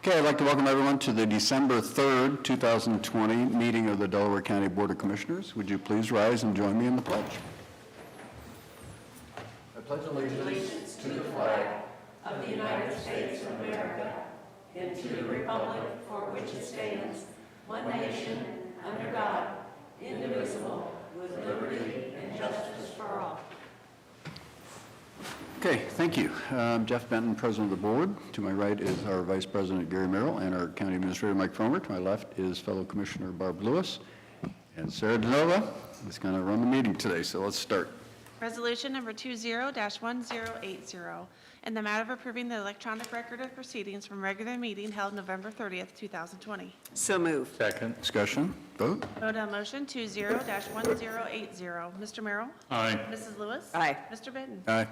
Okay, I'd like to welcome everyone to the December 3rd, 2020 meeting of the Delaware County Board of Commissioners. Would you please rise and join me in the pledge? I pledge allegiance to the flag of the United States of America and to the republic for which it stands, one nation, under God, indivisible, with liberty and justice for all. Okay, thank you. Jeff Benton, President of the Board. To my right is our Vice President, Gary Merrill, and our County Administrator, Mike Fromer. To my left is fellow Commissioner Barb Lewis. And Sarah DeNova is going to run the meeting today, so let's start. Resolution number 20-1080, in the matter of approving the electronic record of proceedings from regular meeting held November 30th, 2020. So moved. Second. Discussion, vote. Vote on motion 20-1080. Mr. Merrill? Aye. Mrs. Lewis? Aye. Mr. Benton? Aye.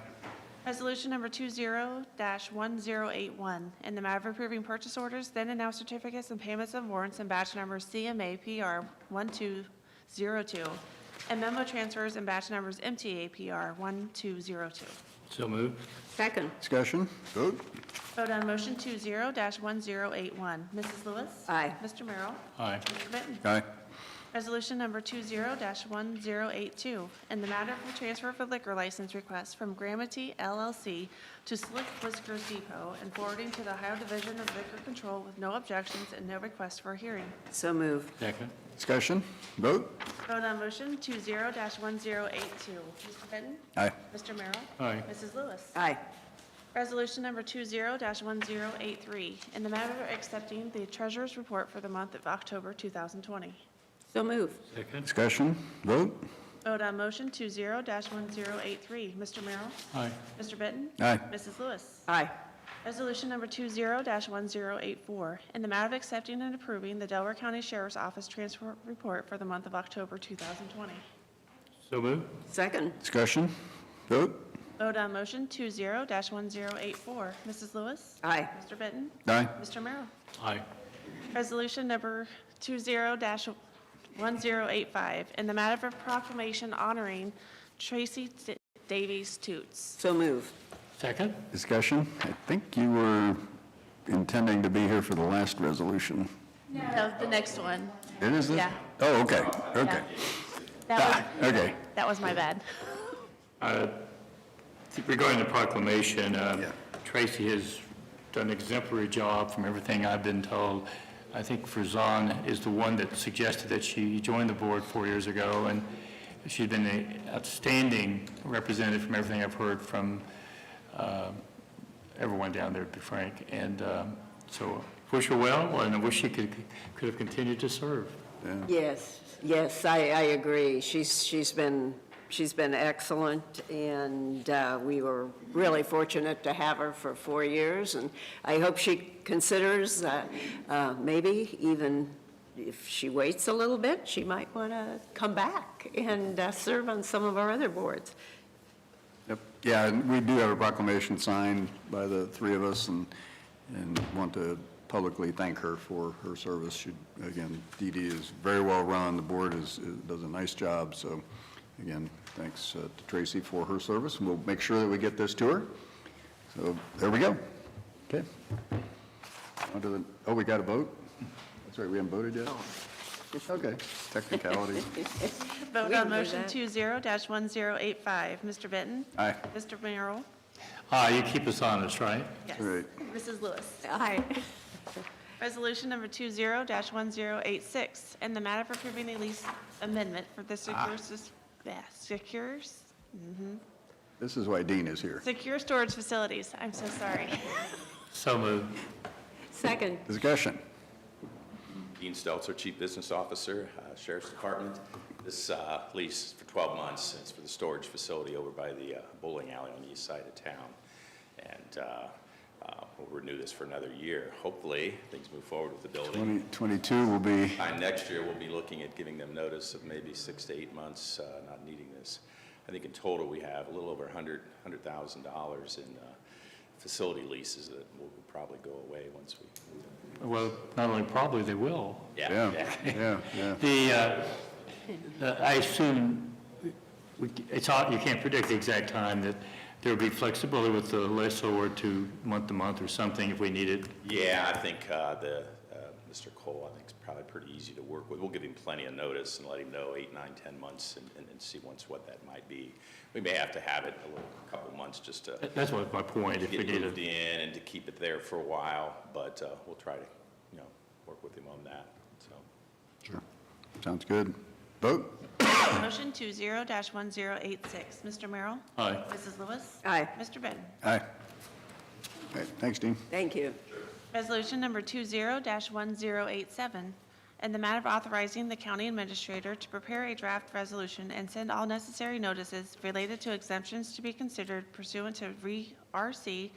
Resolution number 20-1081, in the matter of approving purchase orders, then and now certificates and payments of warrants and batch numbers CMA PR 1202, and memo transfers and batch numbers MTA PR 1202. So moved. Second. Discussion, vote. Vote on motion 20-1081. Mrs. Lewis? Aye. Mr. Merrill? Aye. Mr. Benton? Aye. Resolution number 20-1082, in the matter of the transfer of a liquor license request from Gramity LLC to Slick Whiskers Depot and forwarding to the Ohio Division of Liquor Control with no objections and no request for a hearing. So moved. Second. Discussion, vote. Vote on motion 20-1082. Mr. Benton? Aye. Mr. Merrill? Aye. Mrs. Lewis? Aye. Resolution number 20-1083, in the matter of accepting the Treasurer's Report for the month of October 2020. So moved. Second. Discussion, vote. Vote on motion 20-1083. Mr. Merrill? Aye. Mr. Benton? Aye. Mrs. Lewis? Aye. Resolution number 20-1084, in the matter of accepting and approving the Delaware County Sheriff's Office Transfer Report for the month of October 2020. So moved. Second. Discussion, vote. Vote on motion 20-1084. Mrs. Lewis? Aye. Mr. Benton? Aye. Mr. Merrill? Aye. Resolution number 20-1085, in the matter of proclamation honoring Tracy Davies Toots. So moved. Second. Discussion. I think you were intending to be here for the last resolution. No, the next one. It is this? Yeah. Oh, okay, okay. Okay. That was my bad. Regarding the proclamation, Tracy has done an exemplary job from everything I've been told. I think Farzan is the one that suggested that she joined the board 4 years ago, and she's been an outstanding representative from everything I've heard from everyone down there, to be frank. And so wish her well, and I wish she could have continued to serve. Yeah. Yes, I agree. She's been excellent, and we were really fortunate to have her for 4 years, and I hope she considers maybe even if she waits a little bit, she might want to come back and serve on some of our other boards. Yep. Yeah, and we do have a proclamation signed by the three of us, and want to publicly thank her for her service. She, again, DD is very well run. The board does a nice job. So, again, thanks to Tracy for her service, and we'll make sure that we get this to her. So there we go. Okay. We got a vote? That's right, we haven't voted yet? Okay, technicality. Vote We on can do motion that. 20-1085. Mr. Benton? Aye. Mr. Merrill? Aye, you keep us honest, right? Yes. All right. Mrs. Lewis? Aye. Resolution number 20-1086, in the matter of approving a lease amendment for the This is why Dean is here. secure storage facilities. I'm so sorry. So moved. Second. Discussion. Dean Stelzer, Chief Business Officer, Sheriff's Department. This lease for 12 months. It's for the storage facility over by the bowling alley on the east side of town. And we'll renew this for another year. Hopefully, things move forward with the building. 2022 will be, By next year, we'll be looking at giving them notice of maybe 6 to 8 months not needing this. I think in total, we have a little over $100,000 in facility leases that will probably go away once we move them. Well, not only probably, they will. yeah. I assume, you can't predict the exact time that There would be flexibility with the lessor to month or something if we need it. Yeah, I think Mr. Cole, I think, is probably pretty easy to work with. We'll give him plenty of notice and let him know 8, 9, 10 months and see once what that might be. We may have to have it a couple months just to That's what my point, if we get need moved it. in and to keep it there for a while, but we'll try to, work with him on that, so. Sure. Sounds good. Vote? Motion 20-1086. Mr. Merrill? Aye. Mrs. Lewis? Aye. Mr. Benton? Aye. Okay, thanks, Dean. Thank you. Resolution number 20-1087, in the matter of authorizing the county administrator to prepare a draft resolution and send all necessary notices related to exemptions to be considered pursuant to RC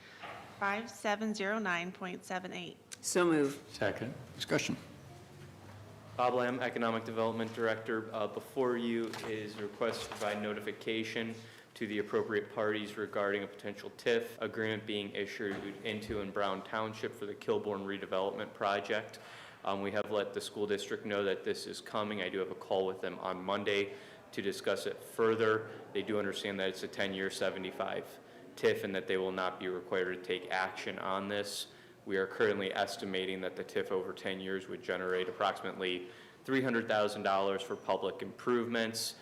5709.78. So move. Second. Discussion. Bob Lamb, Economic Development Director. Before you is a request to provide notification to the appropriate parties regarding a potential TIF agreement being issued into and Brown Township for the Kilbourne redevelopment project. We have let the school district know that this is coming. I do have a call with them on Monday to discuss it further. They do understand that it's a 10-year 75 TIF and that they will not be required to take action on this. We are currently estimating that the TIF over 10 years would generate approximately $300,000 for public improvements.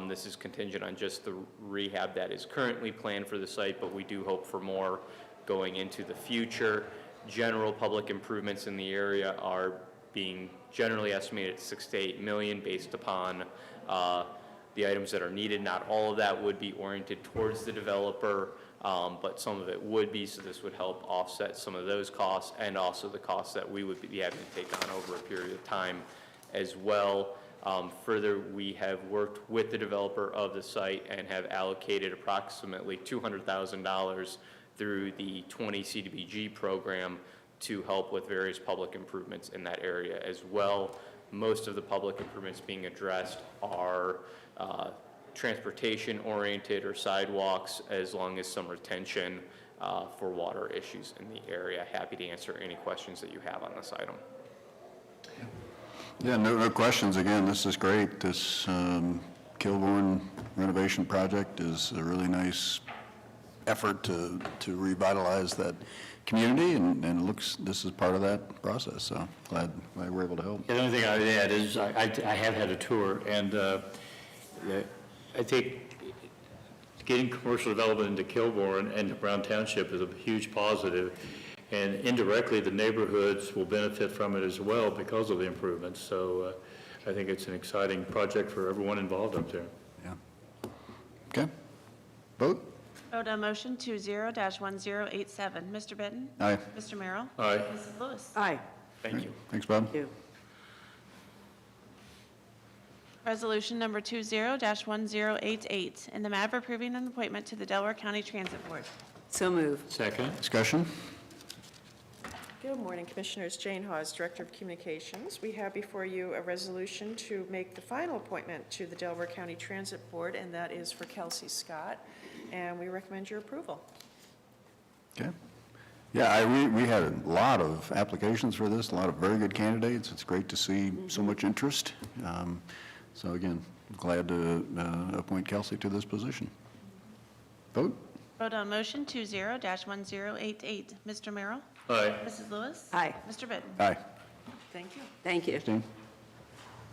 This is contingent on just the rehab that is currently planned for the site, but we do hope for more going into the future. General public improvements in the area are being generally estimated at $6 to $8 million based upon the items that are needed. Not all of that would be oriented towards the developer, but some of it would be, so this would help offset some of those costs and also the costs that we would be having to take on over a period of time as well. Further, we have worked with the developer of the site and have allocated approximately $200,000 through the 20 CDBG program to help with various public improvements in that area as well. Most of the public improvements being addressed are transportation-oriented or sidewalks, as long as some retention for water issues in the area. Happy to answer any questions that you have on this item. Yeah, no questions. Again, this is great. This Kilbourne renovation project is a really nice effort to revitalize that community, and it looks, this is part of that process, so glad we're able to help. The only thing I would add is I have had a tour, and I think getting commercial development into Kilbourne and to Brown Township is a huge positive, and indirectly the neighborhoods will benefit from it as well because of the improvements. So I think it's an exciting project for everyone involved up there. Yeah. Okay. Vote? Vote on motion 20-1087. Mr. Benton? Aye. Mr. Merrill? Aye. Mrs. Lewis? Aye. Thank you. Thanks, Bob. Thank you. Resolution number 20-1088, in the matter of approving an appointment to the Delaware County Transit Board. So move. Second. Discussion? Good morning, Commissioners. Jane Hawes, Director of Communications. We have before you a resolution to make the final appointment to the Delaware County Transit Board, and that is for Kelsey Scott, and we recommend your approval. Okay. Yeah, we had a lot of applications for this, a lot of very good candidates. It's great to see so much interest. So again, glad to appoint Kelsey to this position. Vote? Vote on motion 20-1088. Mr. Merrill? Aye. Mrs. Lewis? Aye. Mr. Benton? Aye. Thank you. Thank you. Christine?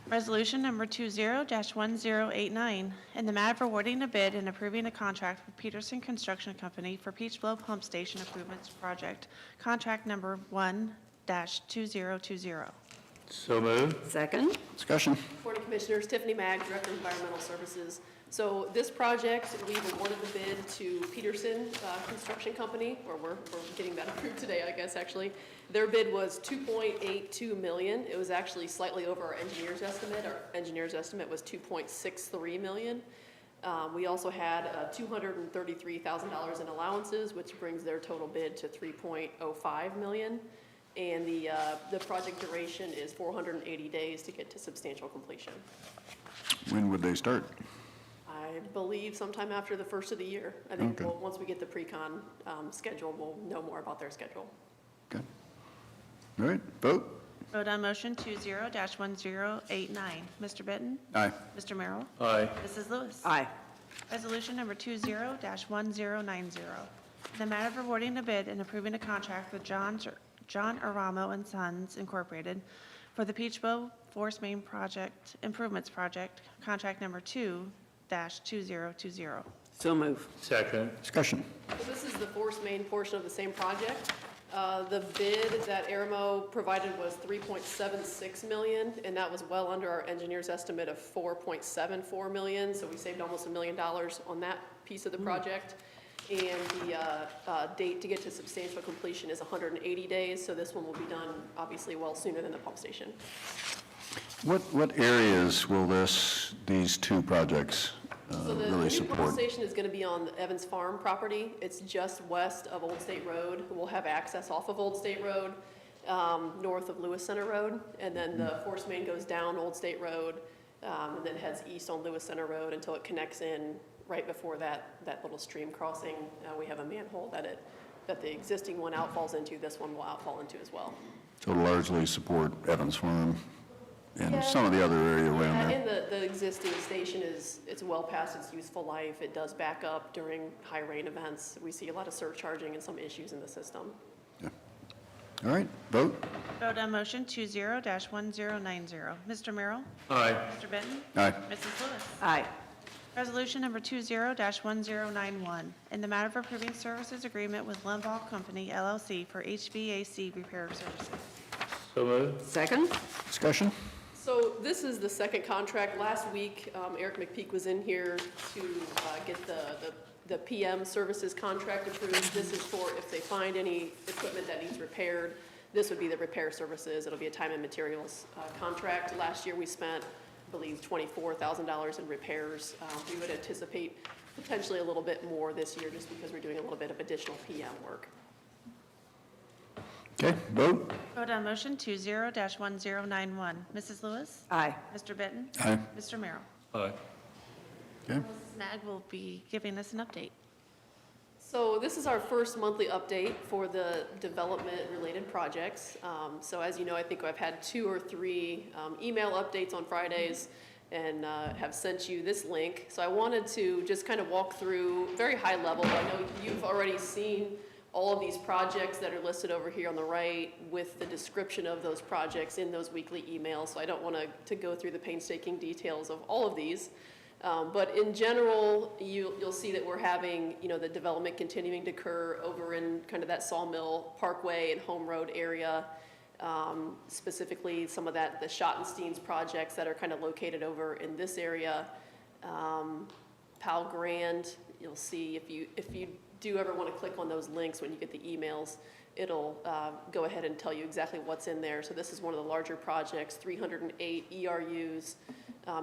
Resolution number 20-1089, in the matter of awarding a bid and approving a contract with Peterson Construction Company for Peach Blow Pump Station Improvements Project, contract number 1-2020. So moved. Second? Discussion? Morning, Commissioners. Tiffany Mag, Director of Environmental Services. So this project, we've awarded the bid to Peterson Construction Company, or we're getting that approved today, I guess, actually. Their bid was $2.82 million. It was actually slightly over our engineer's estimate. Our engineer's estimate was $2.63 million. We also had $233,000 in allowances, which brings their total bid to $3.05 million. And the project duration is 480 days to get to substantial completion. When would they start? I believe sometime after the first of the year. I think Okay. once we get the pre-con schedule, we'll know more about their schedule. Okay. All right, vote? Vote on motion 20-1089. Mr. Benton? Aye. Mr. Merrill? Aye. Mrs. Lewis? Aye. Resolution number 20-1090. In the matter of awarding a bid and approving a contract with John Aramo and Sons Incorporated for the Peach Bow Force Main Project Improvements Project, contract number 2-2020. So move. Second. Discussion. So this is the force main portion of the same project. The bid that Aramo provided was $3.76 million, and that was well under our engineer's estimate of $4.74 million, so we saved almost $1 million on that piece of the project. And the date to get to substantial completion is 180 days, so this one will be done obviously well sooner than the pump station. What areas will these two projects So the really new pump support? station is going to be on the Evans Farm property. It's just west of Old State Road. We'll have access off of Old State Road, north of Lewis Center Road. And then the force main goes down Old State Road, and then heads east on Lewis Center Road until it connects in right before that little stream crossing. We have a manhole that the existing one outfalls into. This one will outfall into as well. So it'll largely support Evans Farm and Yeah. some of the other area around there. And the existing station it's well past its useful life. It does back up during high rain events. We see a lot of surcharging and some issues in the system. All right, vote? Vote on motion 20-1090. Mr. Merrill? Aye. Mr. Benton? Aye. Mrs. Lewis? Aye. Resolution number 20-1091, in the matter of approving services agreement with Limbaugh Company LLC for HVAC repair services. So moved. Second? Discussion? So this is the second contract. Last week, Eric McPeak was in here to get the PM services contract approved. This is for if they find any equipment that needs repaired, this would be the repair services. It'll be a time and materials contract. Last year, we spent, I believe, $24,000 in repairs. We would anticipate potentially a little bit more this year just because we're doing a little bit of additional PM work. Okay, vote? Vote on motion 20-1091. Mrs. Lewis? Aye. Mr. Benton? Aye. Mr. Merrill? Aye. Okay, Mrs. Snag will be giving us an update. So this is our first monthly update for the development-related projects. So as you know, I think I've had 2 or 3 email updates on Fridays and have sent you this link. So I wanted to just kind of walk through very high level. I know you've already seen all of these projects that are listed over here on the right with the description of those projects in those weekly emails. So I don't want to go through the painstaking details of all of these. But in general, you'll see that we're having, the development continuing to occur over in kind of that Sawmill Parkway and Home Road area. Specifically, some of the Schottenstein's projects that are kind of located over in this area. Pal Grand, you'll see if you do ever want to click on those links when you get the emails, it'll go ahead and tell you exactly what's in there. So this is one of the larger projects, 308 ERUs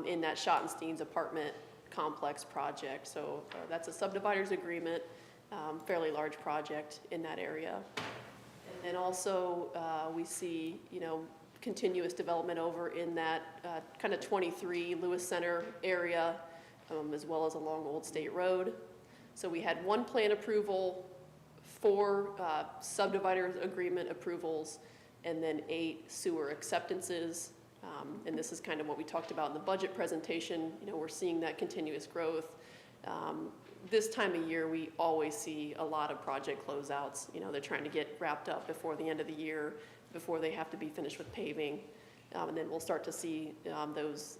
in that Schottenstein's apartment complex project. So that's a subdividers agreement, fairly large project in that area. And then also we see, continuous development over in that kind of 23 Lewis Center area, as well as along Old State Road. So we had 1 plan approval, 4 subdividers agreement approvals, and then 8 sewer acceptances. And this is kind of what we talked about in the budget presentation. We're seeing that continuous growth. This time of year, we always see a lot of project closeouts. They're trying to get wrapped up before the end of the year, before they have to be finished with paving. And then we'll start to see those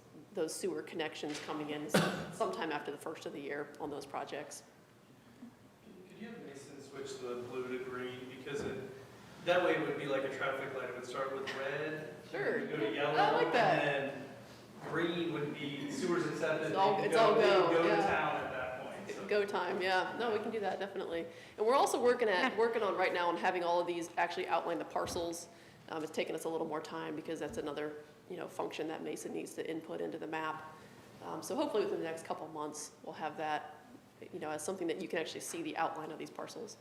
sewer connections coming in sometime after the first of the year on those projects. Could you have Mason switch the blue to green? Because that way it would be like a traffic light. It would start with red. Sure. Go to yellow. I like that. And then green would be sewers accepted. It's all They could go, they could go yeah. to town at that point. So. Go time, yeah. No, we can do that, definitely. And we're also working on right now on having all of these actually outline the parcels. It's taken us a little more time because that's another, function that Mason needs to input into the map. So hopefully within the next couple months, we'll have that, as something that you can actually see the outline of these parcels.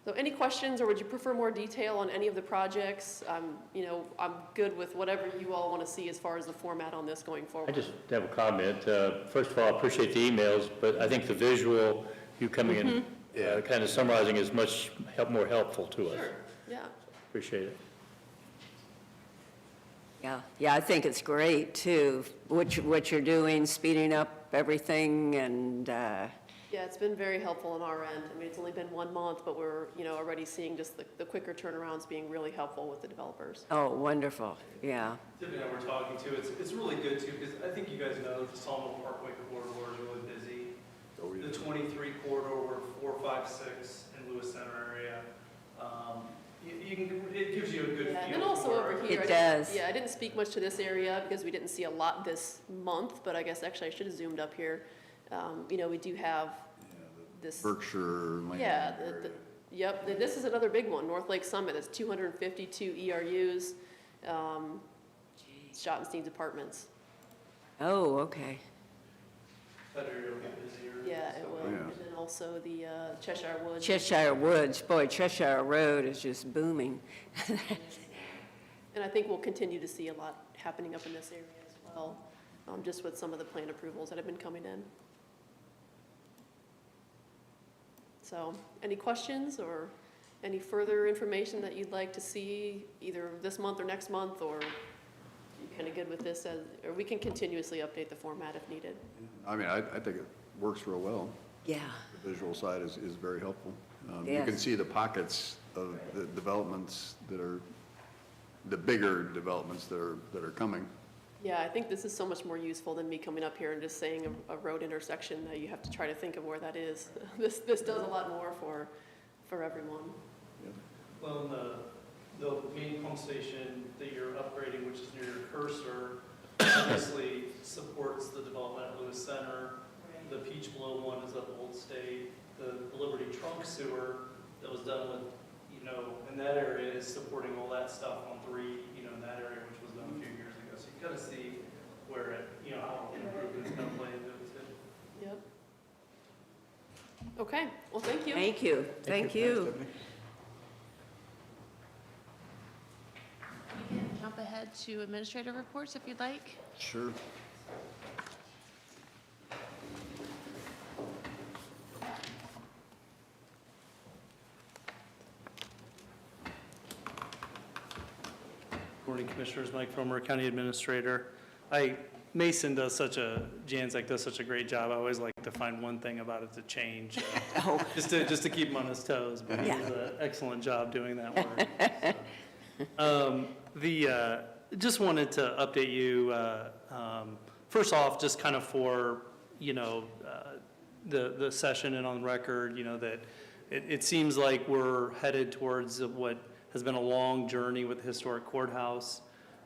So any questions, or would you prefer more detail on any of the projects? I'm good with whatever you all want to see as far as the format on this going forward. I just have a comment. First of all, I appreciate the emails, but I think the visual, you coming in, kind of summarizing is much more helpful to us. Sure, yeah. Appreciate it. Yeah, I think it's great, too, what you're doing, speeding up everything, and, Yeah, it's been very helpful on our end. I mean, it's only been 1 month, but we're, already seeing just the quicker turnarounds being really helpful with the developers. oh, wonderful, yeah. Tiffany and I were talking too, it's really good too, because I think you guys know that the Sawmill Parkway corridor is really busy. The 23 corridor, we're 4, 5, 6 in Lewis Center area. It gives you a good Yeah, feel. and then also for over here. It I didn't- does. Yeah, I didn't speak much to this area because we didn't see a lot this month, but I guess actually I should have zoomed up here. We do have this. Berkshire Lane Yeah, area. yep, this is another big one, North Lake Summit, it's 252 ERUs, Schottenstein's Apartments. Oh, okay. That area will get busier. Yeah, it will, Yeah. and then also the Cheshire Woods. Cheshire Woods, boy, Cheshire Road is just booming. And I think we'll continue to see a lot happening up in this area as well, just with some of the plan approvals that have been coming in. So, any questions or any further information that you'd like to see either this month or next month, or you kind of good with this, or we can continuously update the format if needed? I mean, I think it works real well. Yeah, The visual side is very helpful. You Yes. can see the pockets of the developments that are, the bigger developments that are coming. Yeah, I think this is so much more useful than me coming up here and just saying a road intersection that you have to try to think of where that is. This does a lot more for everyone. Well, and the main pump station that you're upgrading, which is near your cursor, obviously supports the development at Lewis Center. The Peach Blow one is up Old State. The Liberty Trunk Sewer that was done with, in that area is supporting all that stuff on 3, in that area, which was done a few years ago. So you kind of see where it, how improvements kind of play into it too. Yep. Okay, well, thank you. thank you, thank you. We can jump ahead to administrative reports if you'd like. Sure. Morning, Commissioners. Mike Fromer, County Administrator. Janzak does such a great job. I always like to find one thing about it to change, Oh, just to keep him on his toes, but he does an excellent job doing that work. Just wanted to update you, first off, just kind of for, the session and on record, that it seems like we're headed towards what has been a long journey with the historic courthouse.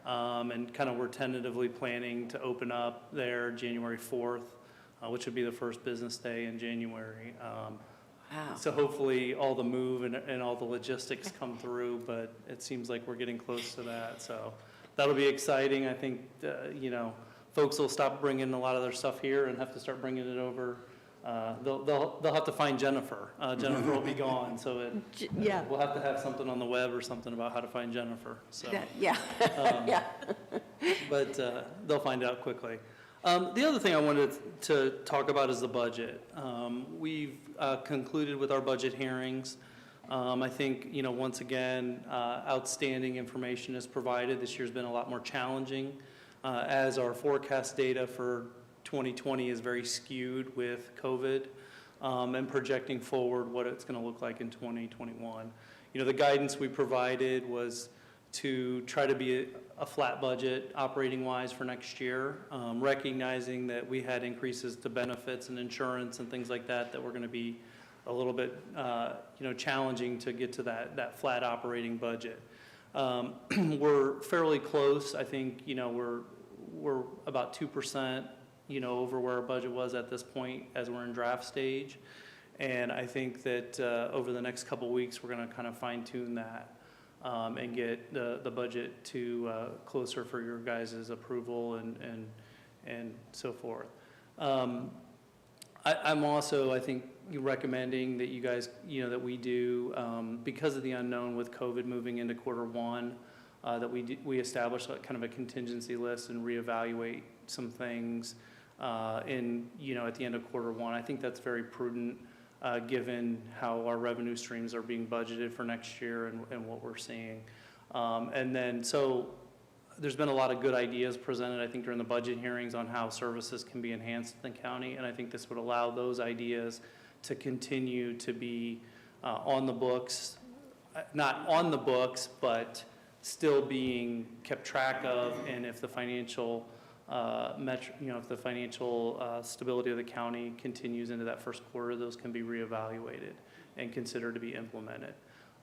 And kind of we're tentatively planning to open up there January 4th, which would be the first business day in January. wow. So hopefully all the move and all the logistics come through, but it seems like we're getting close to that. So that'll be exciting. I think, folks will stop bringing a lot of their stuff here and have to start bringing it over. They'll have to find Jennifer. Jennifer will be gone, so Yeah, we'll have to have something on the web or something about how to find Jennifer. So. yeah, yeah. But they'll find out quickly. The other thing I wanted to talk about is the budget. We've concluded with our budget hearings. I think, once again, outstanding information is provided. This year's been a lot more challenging as our forecast data for 2020 is very skewed with COVID and projecting forward what it's going to look like in 2021. The guidance we provided was to try to be a flat budget operating-wise for next year, recognizing that we had increases to benefits and insurance and things like that that were going to be a little bit, challenging to get to that flat operating budget. We're fairly close. I think, we're about 2%, over where our budget was at this point as we're in draft stage. And I think that over the next couple weeks, we're going to kind of fine tune that and get the budget to closer for your guys' approval and so forth. I'm also, I think, recommending that you guys, that we do, because of the unknown with COVID moving into Q1, that we establish kind of a contingency list and reevaluate some things at the end of Q1. I think that's very prudent, given how our revenue streams are being budgeted for next year and what we're seeing. And then, so there's been a lot of good ideas presented, I think, during the budget hearings on how services can be enhanced in the county, and I think this would allow those ideas to continue to be on the books, not on the books, but still being kept track of, and if the financial if the financial stability of the county continues into that first quarter, those can be reevaluated and considered to be implemented.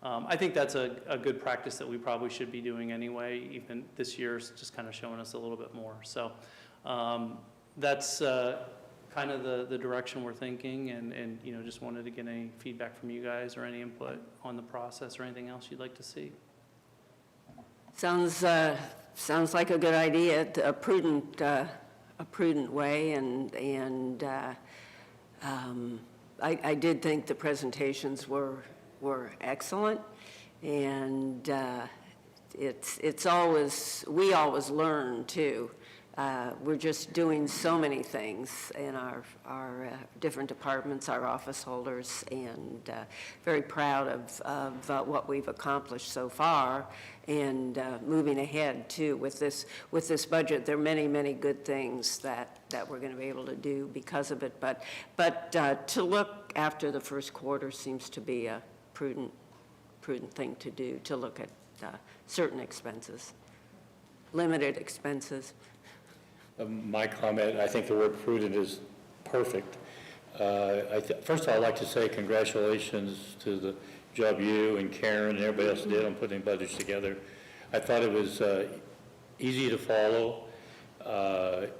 I think that's a good practice that we probably should be doing anyway. Even this year's just kind of showing us a little bit more. So that's kind of the direction we're thinking, and just wanted to get any feedback from you guys or any input on the process or anything else you'd like to see. Sounds like a good idea, a prudent way, and I did think the presentations were excellent, and it's always, we always learn too. We're just doing so many things in our different departments, our office holders, and very proud of what we've accomplished so far, and moving ahead too with this budget. There are many good things that we're going to be able to do because of it, but to look after the first quarter seems to be a prudent thing to do, to look at certain expenses, limited expenses. My comment, I think the word prudent is perfect. First of all, I'd like to say congratulations to the job you and Karen and everybody else did on putting budgets together. I thought it was easy to follow. I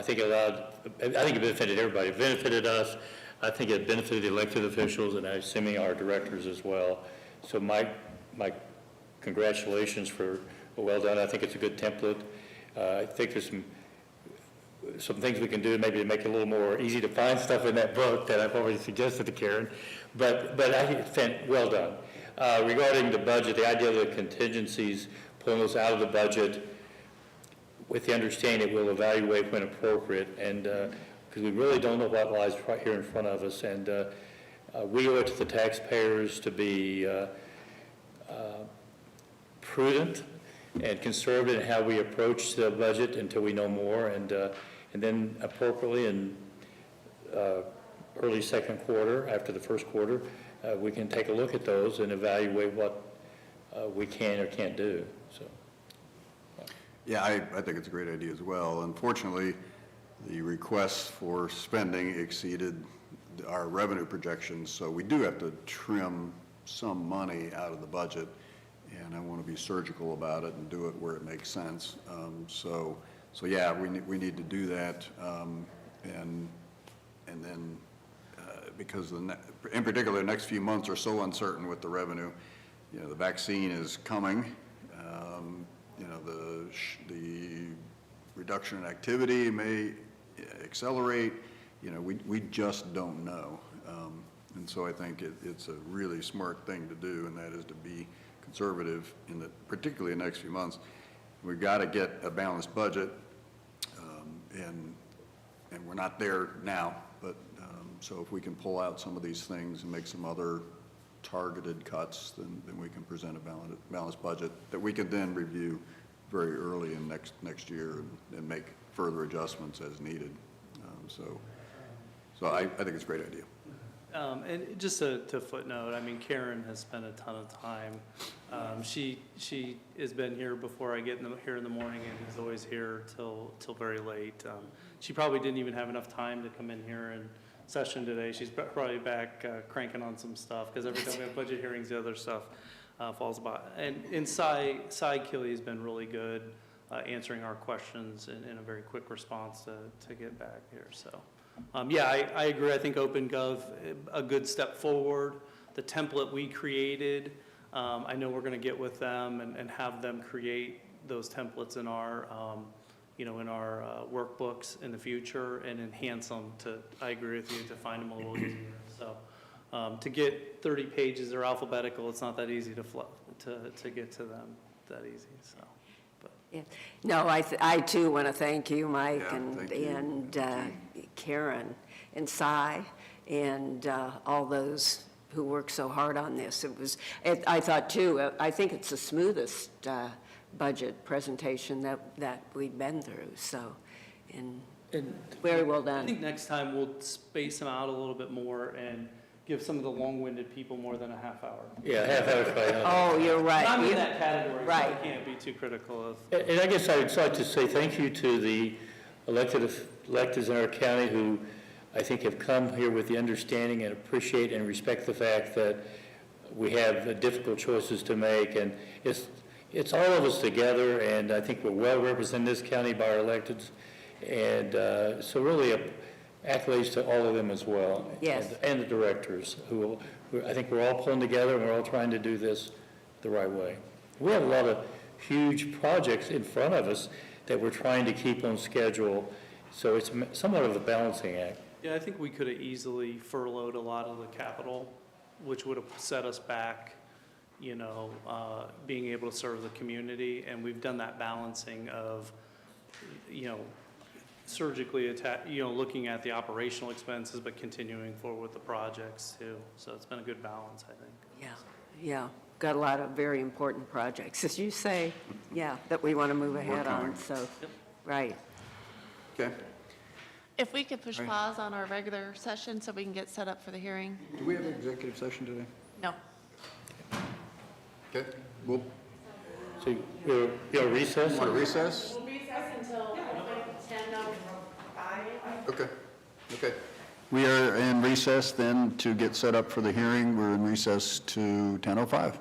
think it benefited everybody. It benefited us. I think it benefited the elected officials, and I'm assuming our directors as well. So my congratulations for well done. I think it's a good template. I think there's some things we can do maybe to make it a little more easy to find stuff in that book that I've already suggested to Karen, but I think well done. Regarding the budget, the idea of the contingencies, pulling those out of the budget with the understanding we'll evaluate when appropriate, and because we really don't know what lies right here in front of us, and we owe it to the taxpayers to be prudent and conservative in how we approach the budget until we know more, and then appropriately in early second quarter, after the first quarter, we can take a look at those and evaluate what we can or can't do. So, Yeah, I think it's a great idea as well. Unfortunately, the requests for spending exceeded our revenue projections, so we do have to trim some money out of the budget, and I want to be surgical about it and do it where it makes sense. So yeah, we need to do that, and then because in particular the next few months are so uncertain with the revenue. The vaccine is coming. The reduction in activity may accelerate. We just don't know, and so I think it's a really smart thing to do, and that is to be conservative particularly in the next few months. We've got to get a balanced budget, and we're not there now, but so if we can pull out some of these things and make some other targeted cuts, then we can present a balanced budget that we could then review very early in next year and make further adjustments as needed. So I think it's a great idea. And just to footnote, I mean, Karen has spent a ton of time. She has been here before I get here in the morning, and is always here till very late. She probably didn't even have enough time to come in here in session today. She's probably back cranking on some stuff, because every time we have budget hearings, the other stuff falls by. And Cy Killey has been really good answering our questions in a very quick response to get back here. So. Yeah, I agree. I think OpenGov, a good step forward. The template we created, I know we're going to get with them and have them create those templates in our, in our workbooks in the future and enhance them I agree with you, to find them a little easier. So to get 30 pages, they're alphabetical. It's not that easy to get to them that easy. So. Yeah. No, I too want to thank you, Mike, Yeah, and Karen and Cy and all those who worked so hard on this. I thought too, I think it's the smoothest budget presentation that we'd been through, so, and And very well I done. think next time we'll space them out a little bit more and give some of the long-winded people more than a half hour. Yeah, half hour's probably not. Oh, you're right. I'm in You- that category, so I Right. can't be too critical of. And I guess I'd like to say thank you to the electeds in our county who I think have come here with the understanding and appreciate and respect the fact that we have difficult choices to make, and it's all of us together, and I think we're well represented in this county by our electeds, and so really accolades to all of them as well. Yes. And the directors, I think we're all pulling together, and we're all trying to do this the right way. We have a lot of huge projects in front of us that we're trying to keep on schedule, so it's somewhat of a balancing act. Yeah, I think we could have easily furloughed a lot of the capital, which would have set us back, being able to serve the community. And we've done that balancing of, surgically looking at the operational expenses, but continuing forward with the projects too. So it's been a good balance, I think. Yeah, got a lot of very important projects, as you say, that we want to move ahead on, so, right. Okay. If we could push pause on our regular session so we can get set up for the hearing? Do we have an executive session today? No. Okay, we'll So you'll recess? want to recess? We'll recess until 10:05. Okay. We are in recess then to get set up for the hearing. We're in recess to 10:05.